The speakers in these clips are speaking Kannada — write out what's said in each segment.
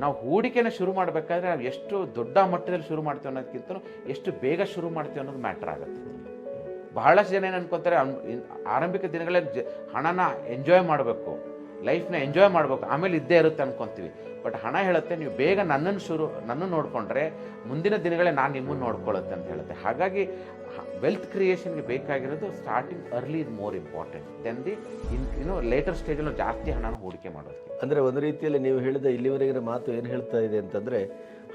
ನಾವು ಹೂಡಿಕೆನ ಶುರು ಮಾಡಬೇಕಾದ್ರೆ ನಾವು ಎಷ್ಟು ದೊಡ್ಡ ಮಟ್ಟದಲ್ಲಿ ಶುರು ಮಾಡ್ತೀವಿ ಅನ್ನೋದಕ್ಕಿಂತ ಎಷ್ಟು ಬೇಗ ಶುರು ಮಾಡ್ತೀವಿ ಅನ್ನೋದು ಮ್ಯಾಟ್ರ್ ಆಗುತ್ತೆ. ಬಹಳಷ್ಟು ಜನ ಏನು ಅನ್ಕೊತಾರೆ, ಆರಂಭಿಕ ದಿನಗಳಲ್ಲಿ ಹಣನ ಎಂಜಾಯ್ ಮಾಡಬೇಕು, ಲೈಫ್ನ ಎಂಜಾಯ್ ಮಾಡಬೇಕು, ಆಮೇಲೆ ಇದ್ದೇ ಇರುತ್ತೆ ಅನ್ಕೊತೀವಿ. ಬಟ್ ಹಣ ಹೇಳುತ್ತೆ ನೀವು ಬೇಗ ನನ್ನನ್ನು ನೋಡಿಕೊಂಡ್ರೆ ಮುಂದಿನ ದಿನಗಳೇ ನಾನು ನಿಮ್ಮನ್ನು ನೋಡ್ಕೊಳ್ಳುತ್ತೆ ಅಂತ ಹೇಳುತ್ತೆ. ಹಾಗಾಗಿ ವೆಲ್ತ್ ಕ್ರಿಯೇಷನ್ಗೆ ಬೇಕಾಗಿರೋದು starting early is more important than the later ಸ್ಟೇಜಲ್ಲಿ ಜಾಸ್ತಿ ಹಣನ ಹೂಡಿಕೆ ಮಾಡೋದಕ್ಕೆ. ಅಂದರೆ ಒಂದು ರೀತಿಯಲ್ಲಿ ನೀವು ಹೇಳಿದ ಇಲ್ಲಿವರೆಗಿನ ಮಾತು ಏನು ಹೇಳ್ತಾ ಇದೆ ಅಂತಂದರೆ,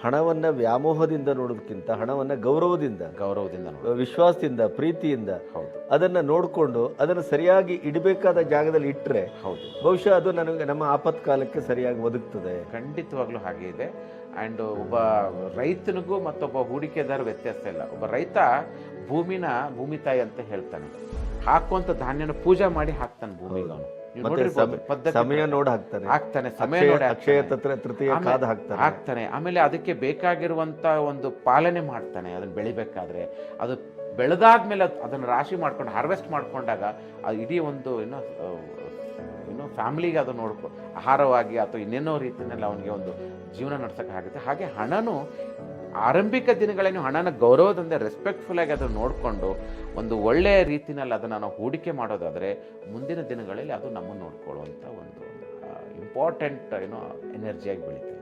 ಹಣವನ್ನು ವ್ಯಾಮೋಹದಿಂದ ನೋಡೋದಕ್ಕಿಂತ ಹಣವನ್ನು ಗೌರವದಿಂದ ವಿಶ್ವಾಸದಿಂದ ಪ್ರೀತಿಯಿಂದ ಅದನ್ನು ನೋಡಿಕೊಂಡು ಅದನ್ನು ಸರಿಯಾಗಿ ಇಡಬೇಕಾದ ಜಾಗದಲ್ಲಿ ಇಟ್ಟರೆ ಬಹುಶಃ ಅದು ನಮ್ಮ ಆಪತ್ಕಾಲಕ್ಕೆ ಸರಿಯಾಗಿ ಒದಗ್ತದೆ. ಖಂಡಿತವಾಗ್ಲೂ ಹಾಗೆ ಇದೆ. ಆ್ಯಂಡ್ ಒಬ್ಬ ರೈತನಿಗೂ ಮತ್ತೊಬ್ಬ ಹೂಡಿಕೆದಾರ ವ್ಯತ್ಯಾಸ ಇಲ್ಲ. ಒಬ್ಬ ರೈತ ಭೂಮಿ ತಾಯಿ ಅಂತ ಹೇಳ್ತಾನೆ, ಹಾಕುವಂತ ಧಾನ್ಯನ ಪೂಜೆ ಮಾಡಿ ಹಾಕ್ತಾನೆ ಭೂಮಿಗೆ. ಅವನು ಸಮಯ ನೋಡಿ ಹಾಕ್ತಾನೆ, ಹಾಕ್ತಾನೆ. ಆಮೇಲೆ ಅದಕ್ಕೆ ಬೇಕಾಗಿರುವಂತ ಒಂದು ಪಾಲನೆ ಮಾಡ್ತಾನೆ. ಅದನ್ನ ಬೆಳಿಬೇಕಾದ್ರೆ ಅದು ಬೆಳೆದಾದ್ಮೇಲೆ ಅದನ್ನ ರಾಶಿ ಮಾಡ್ಕೊಂಡು ಹಾರ್ವೆಸ್ಟ್ ಮಾಡ್ಕೊಂಡಾಗ ಅದು ಇಡೀ ಒಂದು ಇನ್ನೂ ಫ್ಯಾಮಿಲಿಗೆ ಅದು ಆಹಾರವಾಗಿ ಅಥವಾ ಇನ್ನೇನೋ ರೀತಿಯಲ್ಲಿ ಅವನಿಗೆ ಒಂದು ಜೀವನ ನಡೆಸೋಕ್ಕಾಗುತ್ತೆ. ಹಾಗೆ ಹಣನು ಆರಂಭಿಕ ದಿನಗಳಲ್ಲಿ ಹಣನ ಗೌರವದಿಂದ ರೆಸ್ಪೆಕ್ಟ್ಫುಲ್ ಆಗಿ ಅದನ್ನು ನೋಡಿಕೊಂಡು ಒಂದು ಒಳ್ಳೆಯ ರೀತಿಯಲ್ಲಿ ಅದನ್ನು ನಾವು ಹೂಡಿಕೆ ಮಾಡೋದಾದರೆ ಮುಂದಿನ ದಿನಗಳಲ್ಲಿ ಅದು ನಮ್ಮನ್ನು ನೋಡ್ಕೊಳ್ಳುವಂಥ ಒಂದು ಇಂಪಾರ್ಟೆಂಟ್ ಎನರ್ಜಿಯಾಗಿ ಬೆಳೀತದೆ.